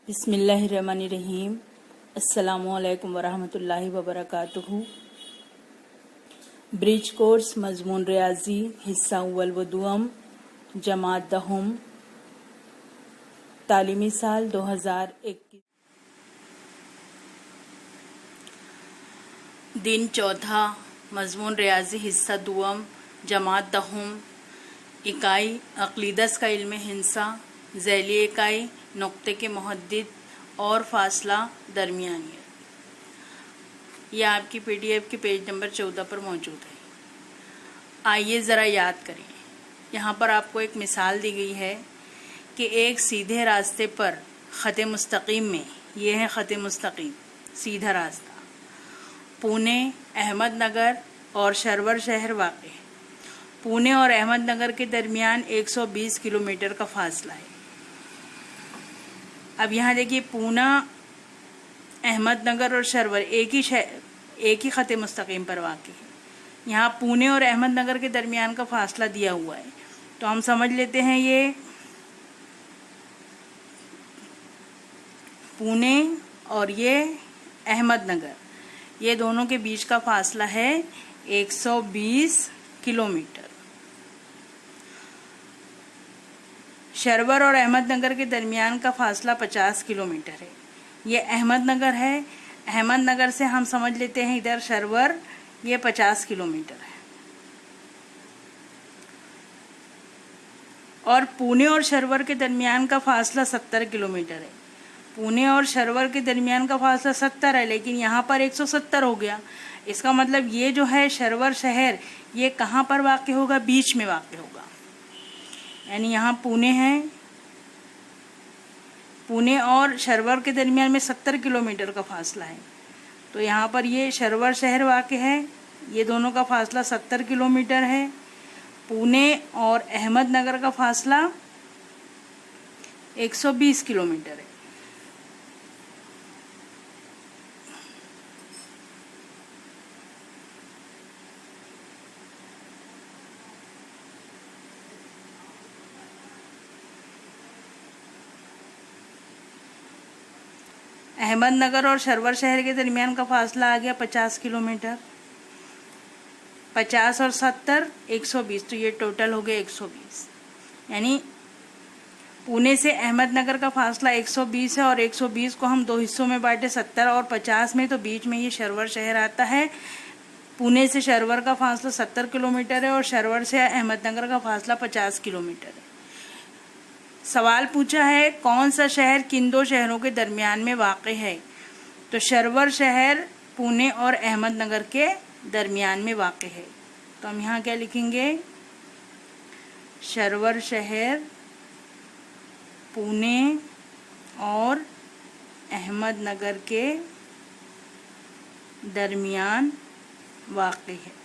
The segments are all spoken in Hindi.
बिस्मिल्लाहिर्रहमानिर्रहीम। अस्सलामुअलैकुम वरहमतुल्लाहि वबरकातुहू। ब्रिज कोर्स मजमून रियाजी हिस्सा अव्वल व दुअम जमात दहम तालीमी साल 2021। दिन चौथा मजमून रियाजी हिस्सा दुअम जमात दहम इकाई अक़ीदत का इल्म हिंसा ज़ैली इकाई नुक्ते के मुहद्दिद और फासला दरमियानियत। यह आपकी PDF के पेज नंबर 14 पर मौजूद है। आइए ज़रा याद करें। यहाँ पर आपको एक मिसाल दी गई है कि एक सीधे रास्ते पर ख़त मुस्तकीम में, ये है ख़त मुस्तकीम सीधा रास्ता, पुणे, अहमदनगर और शरवर शहर वाक़ है। पुणे और अहमदनगर के दरमियान 120 किलोमीटर का फासला है। अब यहाँ देखिए, पूना, अहमदनगर और शरवर एक ही ख़त मुस्तकीम पर वाक़ है। यहाँ पुणे और अहमदनगर के दरमियान का फासला दिया हुआ है, तो हम समझ लेते हैं ये पुणे और ये अहमदनगर, ये दोनों के बीच का फासला है 120 किलोमीटर। शरवर और अहमदनगर के दरमियान का फासला 50 किलोमीटर है। ये अहमदनगर है, अहमदनगर से हम समझ लेते हैं इधर शरवर, ये 50 किलोमीटर है। और पुणे और शरवर के दरमियान का फासला 70 किलोमीटर है। पुणे और शरवर के दरमियान का फासला 70 है, लेकिन यहाँ पर 170 हो गया। इसका मतलब ये जो है शरवर शहर, ये कहाँ पर वाक़ होगा? बीच में वाक़ होगा। यानी यहाँ पुणे है, पुणे और शरवर के दरमियान में 70 किलोमीटर का फासला है, तो यहाँ पर ये शरवर शहर वाक़ है। ये दोनों का फासला 70 किलोमीटर है। पुणे और अहमदनगर का फासला 120 किलोमीटर है। अहमदनगर और शरवर शहर के दरमियान का फासला आ गया 50 किलोमीटर। 50 और 70 120, तो ये टोटल हो गया 120। यानी पुणे से अहमदनगर का फासला 120 है, और 120 को हम दो हिस्सों में बांटे, 70 और 50 में, तो बीच में ये शरवर शहर आता है। पुणे से शरवर का फासला 70 किलोमीटर है और शरवर से अहमदनगर का फासला 50 किलोमीटर है। सवाल पूछा है कौन सा शहर किन दो शहरों के दरमियान में वाक़ है? तो शरवर शहर पुणे और अहमदनगर के दरमियान में वाक़ है। तो हम यहाँ क्या लिखेंगे? शरवर शहर पुणे और अहमदनगर के दरमियान वाक़ है।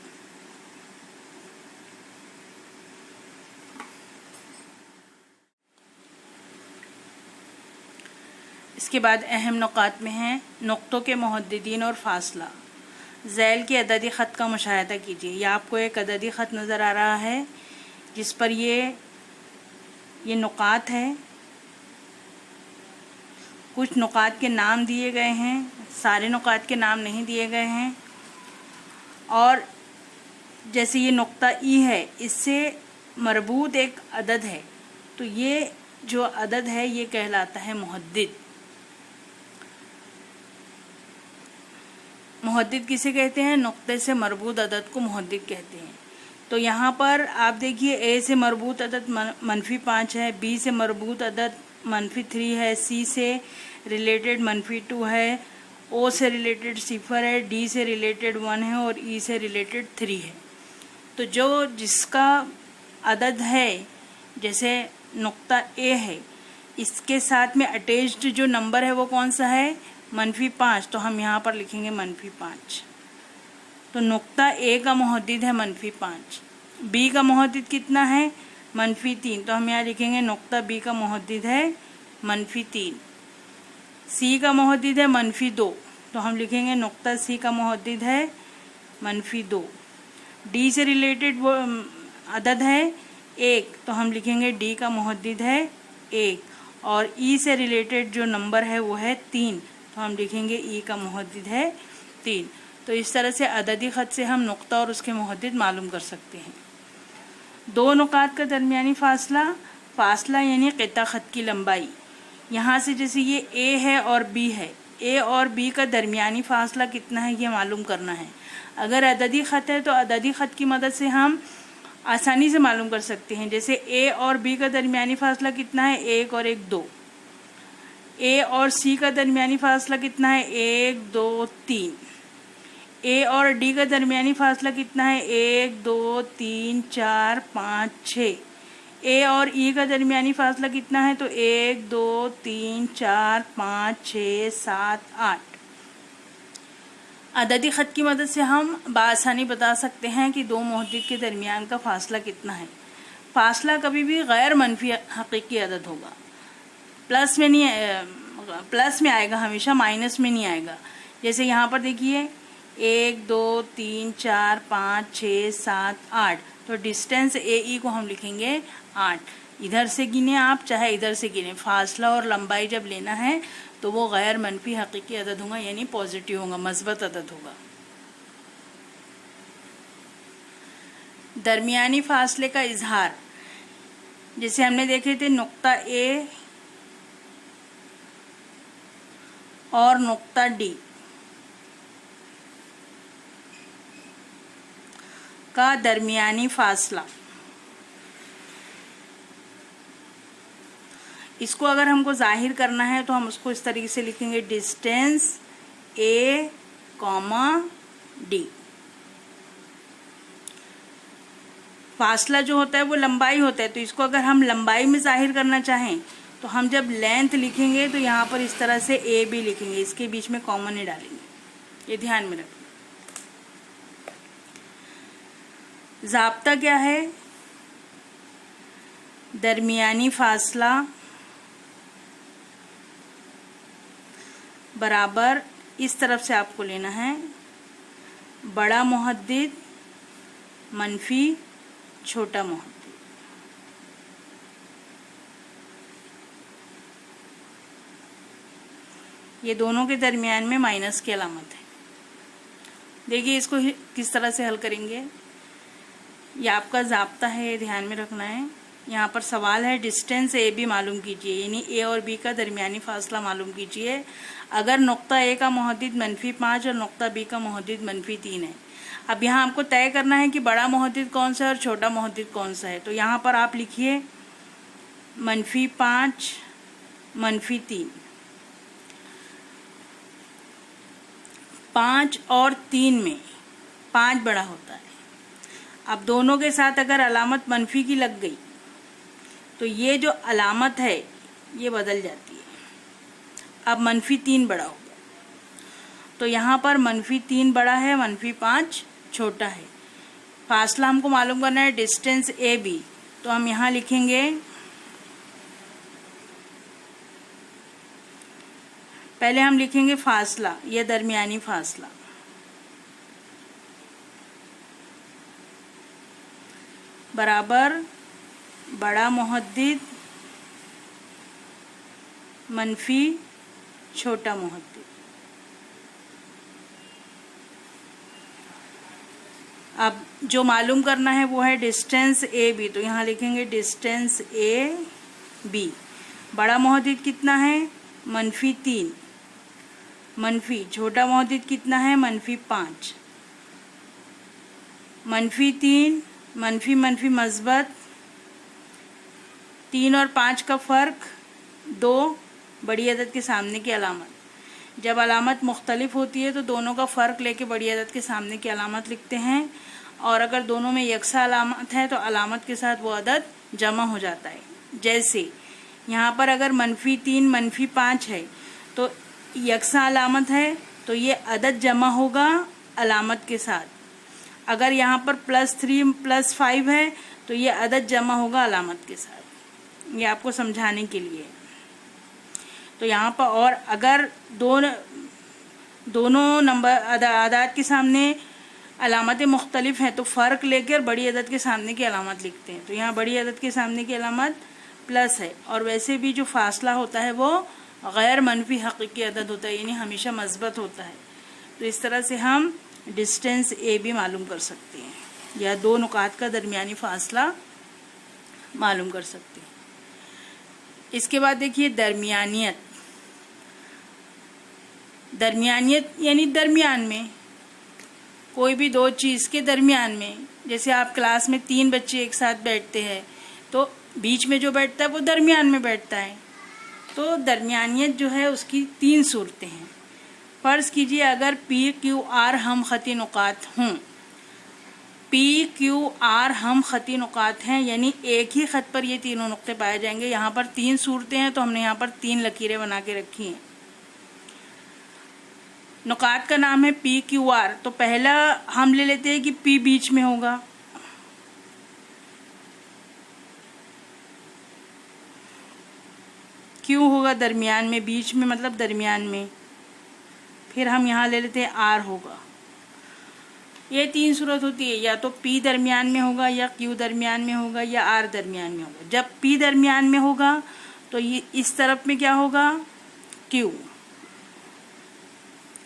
इसके बाद अहम नुकात में हैं नुक्तों के मुहद्दिदीन और फासला। ज़ैल के अददी ख़त का मुशाहिदा कीजिए। यह आपको एक अददी ख़त नज़र आ रहा है जिस पर ये नुकात है। कुछ नुकात के नाम दिए गए हैं, सारे नुकात के नाम नहीं दिए गए हैं। और जैसे ये नुक्ता ई है, इससे मरबूत एक अदद है, तो ये जो अदद है ये कहलाता है मुहद्दिद। मुहद्दिद किसे कहते हैं? नुक्ते से मरबूत अदद को मुहद्दिद कहते हैं। तो यहाँ पर आप देखिए, ए से मरबूत अदद -5 है, बी से मरबूत अदद -3 है, सी से रिलेटेड -2 है, ओ से रिलेटेड 0 है, डी से रिलेटेड 1 है और ई से रिलेटेड 3 है। तो जो जिसका अदद है, जैसे नुक्ता ए है, इसके साथ में अटैच्ड जो नंबर है वो कौन सा है? -5, तो हम यहाँ पर लिखेंगे -5। तो नुक्ता ए का मुहद्दिद है -5। बी का मुहद्दिद कितना है? -3, तो हम यहाँ लिखेंगे नुक्ता बी का मुहद्दिद है -3। सी का मुहद्दिद है -2, तो हम लिखेंगे नुक्ता सी का मुहद्दिद है -2। डी से रिलेटेड वो अदद है 1, तो हम लिखेंगे डी का मुहद्दिद है 1। और ई से रिलेटेड जो नंबर है वो है 3, तो हम लिखेंगे ई का मुहद्दिद है 3। तो इस तरह से अददी ख़त से हम नुक्ता और उसके मुहद्दिद मालूम कर सकते हैं। दो नुकात का दरमियानी फासला यानी क़िता ख़त की लंबाई। यहाँ से जैसे ये ए है और बी है, ए और बी का दरमियानी फासला कितना है ये मालूम करना है। अगर अददी ख़त है तो अददी ख़त की मदद से हम आसानी से मालूम कर सकते हैं। जैसे ए और बी का दरमियानी फासला कितना है, 1 और 1 2। ए और सी का दरमियानी फासला कितना है, 1 2 3। ए और डी का दरमियानी फासला कितना है, 1 2 3 4 5 6। ए और ई का दरमियानी फासला कितना है, तो 1 2 3 4 5 6 7 8। अददी ख़त की मदद से हम बआसानी बता सकते हैं कि दो मुहद्दिद के दरमियान का फासला कितना है। फासला कभी भी गैर मनफी हकीकी अदद होगा, प्लस में आएगा, हमेशा माइनस में नहीं आएगा। जैसे यहाँ पर देखिए 1 2 3 4 5 6 7 8, तो डिस्टेंस ए ई को हम लिखेंगे 8। इधर से गिने आप चाहे इधर से गिने, फासला और लंबाई जब लेना है तो वो गैर मनफी हकीकी अदद होगा, यानी पॉजिटिव होगा, मस्बत अदद होगा। दरमियानी फासले का इजहार, जैसे हमने देखे थे नुक्ता ए और नुक्ता डी का दरमियानी फासला। इसको अगर हमको जाहिर करना है तो हम उसको इस तरीके से लिखेंगे, डिस्टेंस ए कॉमा डी। फासला जो होता है वो लंबाई होता है, तो इसको अगर हम लंबाई में जाहिर करना चाहें तो हम जब लेंथ लिखेंगे तो यहाँ पर इस तरह से ए बी लिखेंगे, इसके बीच में कॉमा नहीं डालेंगे, ये ध्यान में रखें। ज़ाब्ता क्या है, दरमियानी फासला बराबर इस तरफ से आपको लेना है, बड़ा मुहद्दिद मनफी छोटा मुहद्दिद। ये दोनों के दरमियान में माइनस की अलामत है। देखिए इसको किस तरह से हल करेंगे, ये आपका ज़ाब्ता है, ये ध्यान में रखना है। यहाँ पर सवाल है डिस्टेंस ए बी मालूम कीजिए, यानी ए और बी का दरमियानी फासला मालूम कीजिए। अगर नुक्ता ए का मुहद्दिद -5 और नुक्ता बी का मुहद्दिद -3 है। अब यहाँ आपको तय करना है कि बड़ा मुहद्दिद कौन सा है और छोटा मुहद्दिद कौन सा है। तो यहाँ पर आप लिखिए -5 -3। 5 और 3 में 5 बड़ा होता है। अब दोनों के साथ अगर अलामत मनफी की लग गई तो ये जो अलामत है ये बदल जाती है। अब -3 बड़ा होगा, तो यहाँ पर -3 बड़ा है, -5 छोटा है। फासला हमको मालूम करना है डिस्टेंस ए बी, तो हम यहाँ लिखेंगे पहले हम लिखेंगे फासला, यह दरमियानी फासला बराबर बड़ा मुहद्दिद मनफी छोटा मुहद्दिद। अब जो मालूम करना है वो है डिस्टेंस ए बी, तो यहाँ लिखेंगे डिस्टेंस ए बी। बड़ा मुहद्दिद कितना है, -3। मनफी छोटा मुहद्दिद कितना है, -5। -3 मनफी मनफी मस्बत, 3 और 5 का फ़र्क 2, बड़ी अदद के सामने की अलामत। जब अलामत मुख्तलिफ होती है तो दोनों का फ़र्क लेके बड़ी अदद के सामने की अलामत लिखते हैं, और अगर दोनों में यकसा अलामत है तो अलामत के साथ वो अदद जमा हो जाता है। जैसे यहाँ पर अगर -3 -5 है तो यकसा अलामत है तो ये अदद जमा होगा अलामत के साथ। अगर यहाँ पर +3 +5 है तो ये अदद जमा होगा अलामत के साथ। ये आपको समझाने के लिए। तो यहाँ पर और अगर दोनों नंबर अदाद के सामने अलामतें मुख्तलिफ हैं तो फ़र्क लेकर बड़ी अदद के सामने की अलामत लिखते हैं। तो यहाँ बड़ी अदद के सामने की अलामत प्लस है, और वैसे भी जो फासला होता है वो गैर मनफी हकीकी अदद होता है, यानी हमेशा मस्बत होता है। तो इस तरह से हम डिस्टेंस ए भी मालूम कर सकते हैं, या दो नुकात का दरमियानी फासला मालूम कर सकते हैं। इसके बाद देखिए दरमियानियत। दरमियानियत यानी दरमियान में, कोई भी दो चीज़ के दरमियान में। जैसे आप क्लास में 3 बच्चे एक साथ बैठते हैं, तो बीच में जो बैठता है वो दरमियान में बैठता है। तो दरमियानियत जो है उसकी 3 सूरतें हैं। फ़र्ज़ कीजिए अगर पी क्यू आर हम ख़ती नुकात हों, पी क्यू आर हम ख़ती नुकात हैं, यानी एक ही ख़त पर ये तीनों नुक्ते पाए जाएंगे। यहाँ पर 3 सूरतें हैं, तो हमने यहाँ पर 3 लकीरें बना के रखी हैं। नुकात का नाम है पी क्यू आर, तो पहला हम ले लेते हैं कि पी बीच में होगा, क्यू होगा दरमियान में, बीच में मतलब दरमियान में, फिर हम यहाँ ले लेते हैं आर होगा। ये 3 सूरत होती है, या तो पी दरमियान में होगा, या क्यू दरमियान में होगा, या आर दरमियान में होगा। जब पी दरमियान में होगा तो ये इस तरफ में क्या होगा, क्यू,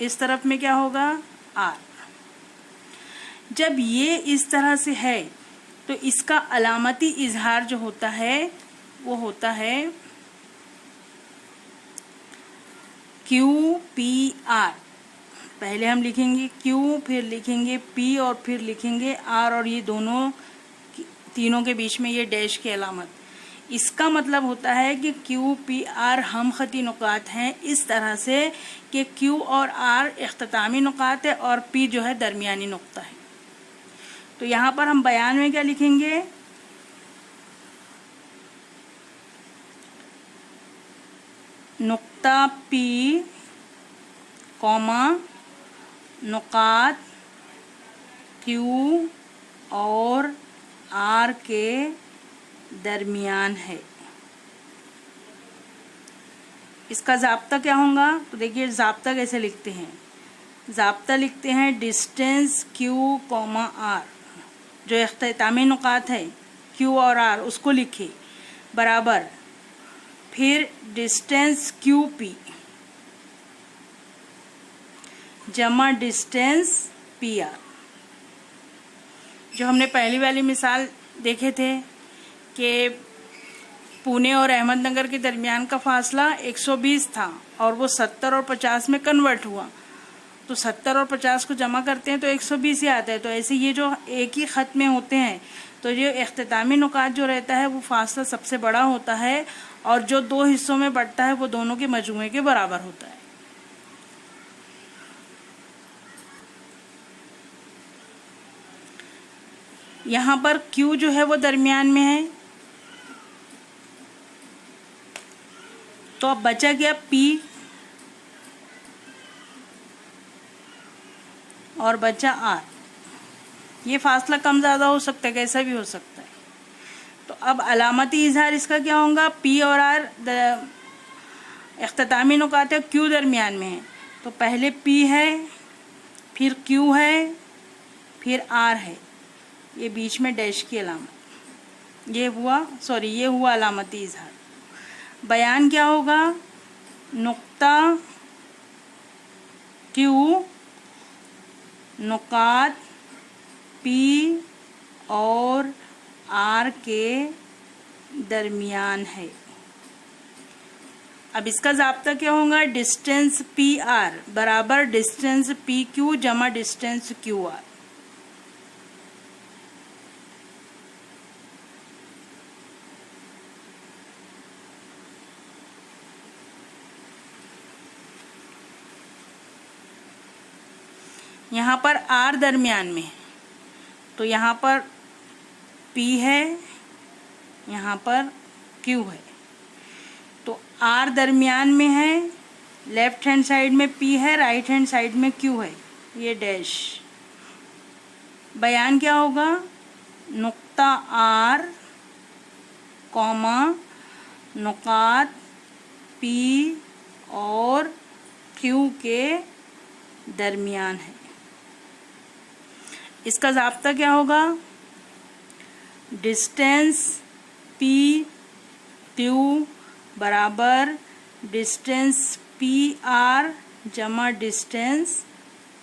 इस तरफ में क्या होगा, आर। जब ये इस तरह से है तो इसका अलामती इजहार जो होता है वो होता है क्यू पी आर। पहले हम लिखेंगे क्यू, फिर लिखेंगे पी, और फिर लिखेंगे आर, और ये दोनों तीनों के बीच में ये डैश की अलामत। इसका मतलब होता है कि क्यू पी आर हम ख़ती नुकात हैं, इस तरह से कि क्यू और आर इख्तितामी नुकात है और पी जो है दरमियानी नुक्ता है। तो यहाँ पर हम बयान में क्या लिखेंगे, नुक्ता पी कॉमा नुकात क्यू और आर के दरमियान है। इसका ज़ाब्ता क्या होगा, तो देखिए ज़ाब्ता कैसे लिखते हैं। ज़ाब्ता लिखते हैं डिस्टेंस क्यू कॉमा आर, जो इख्तितामी नुकात है क्यू और आर उसको लिखे, बराबर, फिर डिस्टेंस क्यू पी जमा डिस्टेंस पी आर। जो हमने पहली वाली मिसाल देखे थे कि पुणे और अहमदनगर के दरमियान का फासला 120 था और वो 70 और 50 में कन्वर्ट हुआ, तो 70 और 50 को जमा करते हैं तो 120 ही आता है। तो ऐसे ये जो एक ही ख़त में होते हैं तो ये इख्तितामी नुकात जो रहता है वो फासला सबसे बड़ा होता है, और जो 2 हिस्सों में बढ़ता है वो दोनों के मजमूए के बराबर होता है। यहाँ पर Q जो है वो दरमियान में है, तो अब बचा गया P और बचा R। ये फासला कम ज़्यादा हो सकता है, कैसा भी हो सकता है। तो अब अलामती इजहार इसका क्या होगा, P और R इख्तितामी नुकात है, Q दरमियान में है, तो पहले P है, फिर Q है, फिर R है, ये बीच में डैश की अलामत, ये हुआ अलामती इजहार। बयान क्या होगा, नुक्ता Q नुकात P और R के दरमियान है। अब इसका ज़ाब्ता क्या होगा, डिस्टेंस पी आर बराबर डिस्टेंस पी क्यू जमा डिस्टेंस क्यू आर। यहाँ पर R दरमियान में है, तो यहाँ पर P है, यहाँ पर Q है। तो R दरमियान में है, लेफ्ट हैंड साइड में P है, राइट हैंड साइड में Q है, ये डैश। बयान क्या होगा, नुक्ता R कॉमा नुकात P और Q के दरमियान है। इसका ज़ाब्ता क्या होगा, डिस्टेंस P ट्यू बराबर डिस्टेंस पी आर जमा डिस्टेंस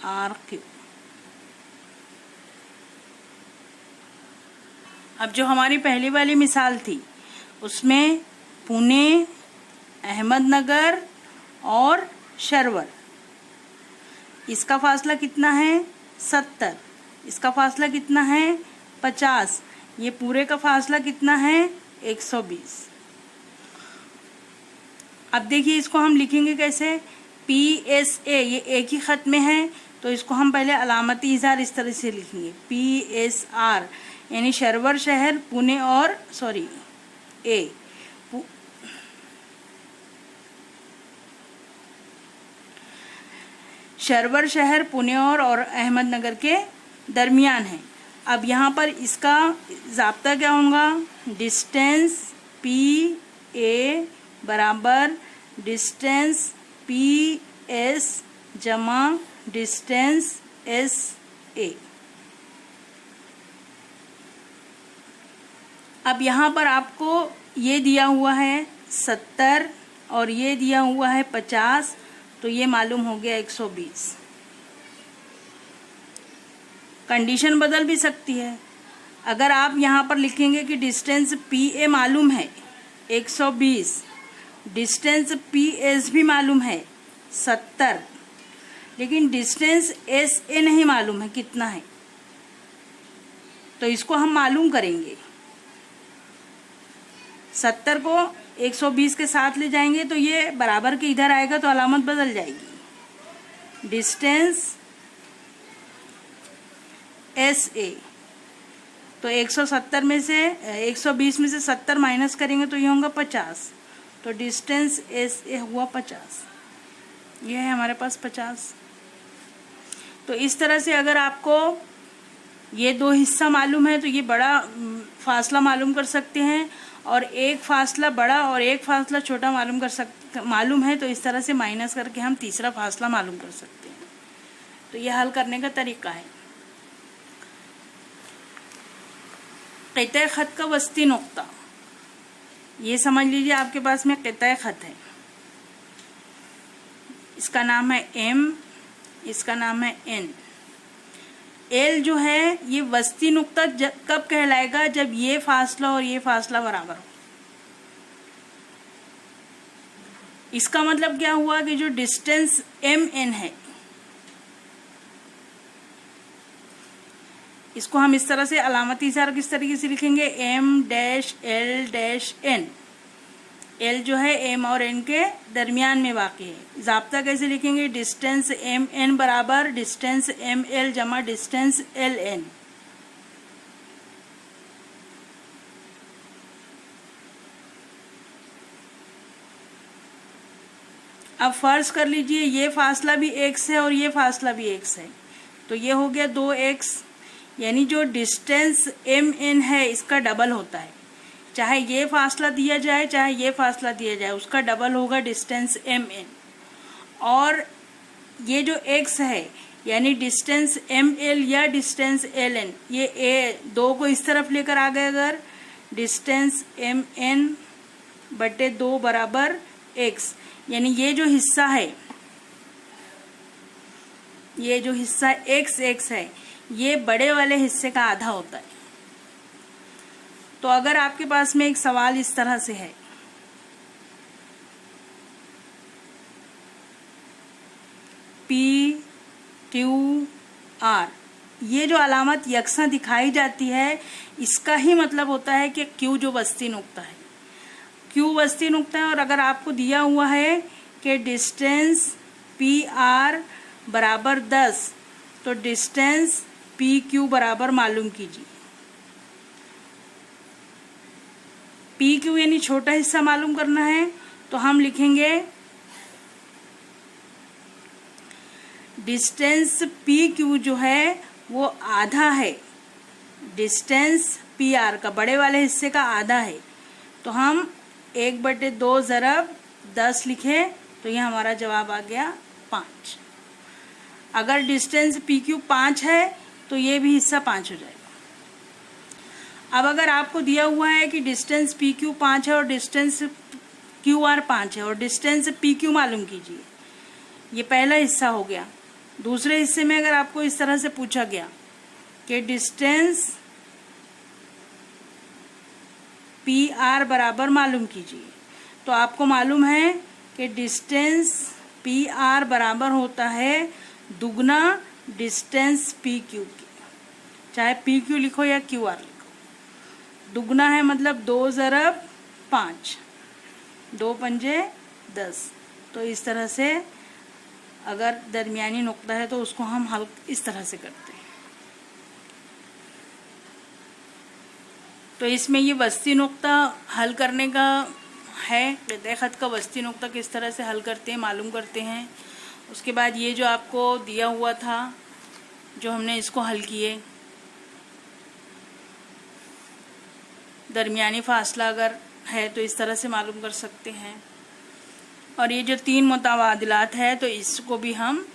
आर क्यू। अब जो हमारी पहली वाली मिसाल थी उसमें पुणे, अहमदनगर और शरवर, इसका फासला कितना है 70, इसका फासला कितना है 50, ये पूरे का फासला कितना है 120। अब देखिए इसको हम लिखेंगे कैसे, PSA, ये एक ही खत में है तो इसको हम पहले अलामती इज़हार इस तरह से लिखेंगे, PSR यानी शरवर शहर पुणे और ए शरवर शहर पुणे और अहमदनगर के दरमियान है। अब यहाँ पर इसका ज़ाब्ता क्या होगा, डिस्टेंस PA बराबर डिस्टेंस PS जमा डिस्टेंस SA। अब यहाँ पर आपको ये दिया हुआ है 70 और ये दिया हुआ है 50, तो ये मालूम हो गया 120। कंडीशन बदल भी सकती है, अगर आप यहाँ पर लिखेंगे कि डिस्टेंस PA मालूम है 120, डिस्टेंस PS भी मालूम है 70, लेकिन डिस्टेंस SA नहीं मालूम है कितना है, तो इसको हम मालूम करेंगे। 70 को 120 के साथ ले जाएंगे तो ये बराबर के इधर आएगा तो अलामत बदल जाएगी, डिस्टेंस SA। तो 170 में से 120 में से 70 माइनस करेंगे तो ये होगा 50, तो डिस्टेंस SA हुआ 50, ये है हमारे पास 50। तो इस तरह से अगर आपको ये दो हिस्सा मालूम है तो ये बड़ा फासला मालूम कर सकते हैं, और एक फासला बड़ा और एक फासला छोटा मालूम है तो इस तरह से माइनस करके हम तीसरा फासला मालूम कर सकते हैं। तो ये हल करने का तरीका है। क़िता ख़त का वस्ती नुक्ता, ये समझ लीजिए आपके पास में क़िता ख़त है, इसका नाम है M, इसका नाम है N। L जो है ये वस्ती नुक्ता कब कहलाएगा, जब ये फासला और ये फासला बराबर हो। इसका मतलब क्या हुआ कि जो डिस्टेंस MN है इसको हम इस तरह से अलामती इशारा किस तरीके से लिखेंगे, M-L-N। L जो है M और N के दरमियान में वाक़ है। ज़ाब्ता कैसे लिखेंगे, डिस्टेंस MN बराबर डिस्टेंस ML जमा डिस्टेंस LN। अब फर्ज कर लीजिए ये फासला भी x है और ये फासला भी x है, तो ये हो गया 2x, यानी जो डिस्टेंस MN है इसका डबल होता है, चाहे ये फासला दिया जाए चाहे ये फासला दिया जाए उसका डबल होगा डिस्टेंस MN। और ये जो x है यानी डिस्टेंस ML या डिस्टेंस LN, ये दो को इस तरफ लेकर आ गए अगर, डिस्टेंस MN बटे 2 बराबर x, यानी ये जो हिस्सा है, ये जो हिस्सा x है ये बड़े वाले हिस्से का आधा होता है। तो अगर आपके पास में एक सवाल इस तरह से है, PQR, ये जो अलामत यकसा दिखाई जाती है इसका ही मतलब होता है कि Q जो वस्ती नुक्ता है, Q वस्ती नुक्ता है। और अगर आपको दिया हुआ है कि डिस्टेंस PR बराबर 10, तो डिस्टेंस PQ बराबर मालूम कीजिए। PQ यानी छोटा हिस्सा मालूम करना है, तो हम लिखेंगे डिस्टेंस PQ जो है वो आधा है डिस्टेंस PR का, बड़े वाले हिस्से का आधा है, तो हम 1/2 ज़रब 10 लिखे तो ये हमारा जवाब आ गया 5। अगर डिस्टेंस PQ 5 है तो ये भी हिस्सा 5 हो जाएगा। अब अगर आपको दिया हुआ है कि डिस्टेंस पी क्यू 5 है और डिस्टेंस क्यू आर 5 है और डिस्टेंस पी क्यू मालूम कीजिए, ये पहला हिस्सा हो गया। दूसरे हिस्से में अगर आपको इस तरह से पूछा गया कि डिस्टेंस पी आर बराबर मालूम कीजिए, तो आपको मालूम है कि डिस्टेंस पी आर बराबर होता है दुगना डिस्टेंस पी क्यू की, चाहे पी क्यू लिखो या क्यू आर लिखो। दुगना है मतलब 2 ज़रब 5, 2 पंजे 10। तो इस तरह से अगर दरमियानी नुक्ता है तो उसको हम हल इस तरह से करते हैं। तो इसमें ये वस्ती नुक्ता हल करने का है, क़िता ख़त का वस्ती नुक्ता किस तरह से हल करते हैं मालूम करते हैं। उसके बाद ये जो आपको दिया हुआ था, जो हमने इसको हल किए, दरमियानी फासला अगर है तो इस तरह से मालूम कर सकते हैं। और ये जो 3 मुतबादिलात है तो इसको भी हम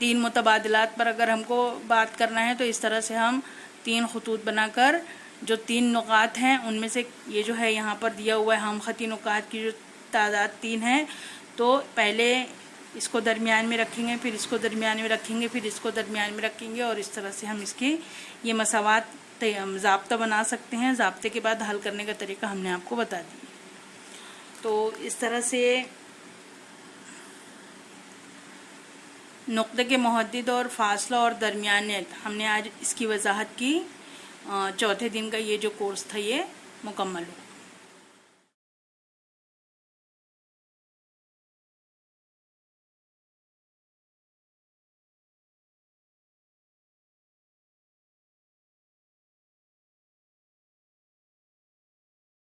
3 मुतबादिलात पर अगर हमको बात करना है तो इस तरह से हम 3 खतूत बनाकर जो 3 नुकात हैं उनमें से ये जो है यहाँ पर दिया हुआ है हम खती नुकात की जो तादाद 3 है, तो पहले इसको दरमियान में रखेंगे, फिर इसको दरमियान में रखेंगे, फिर इसको दरमियान में रखेंगे और इस तरह से हम इसकी ये मसावात ज़ाब्ता बना सकते हैं। ज़ाब्ते के बाद हल करने का तरीका हमने आपको बता दिया। तो इस तरह से नुक्ते के मुहद्दिद और फासला और दरमियानियत हमने आज इसकी वजाहत की। चौथे दिन का ये जो कोर्स था ये मुकम्मल हुआ।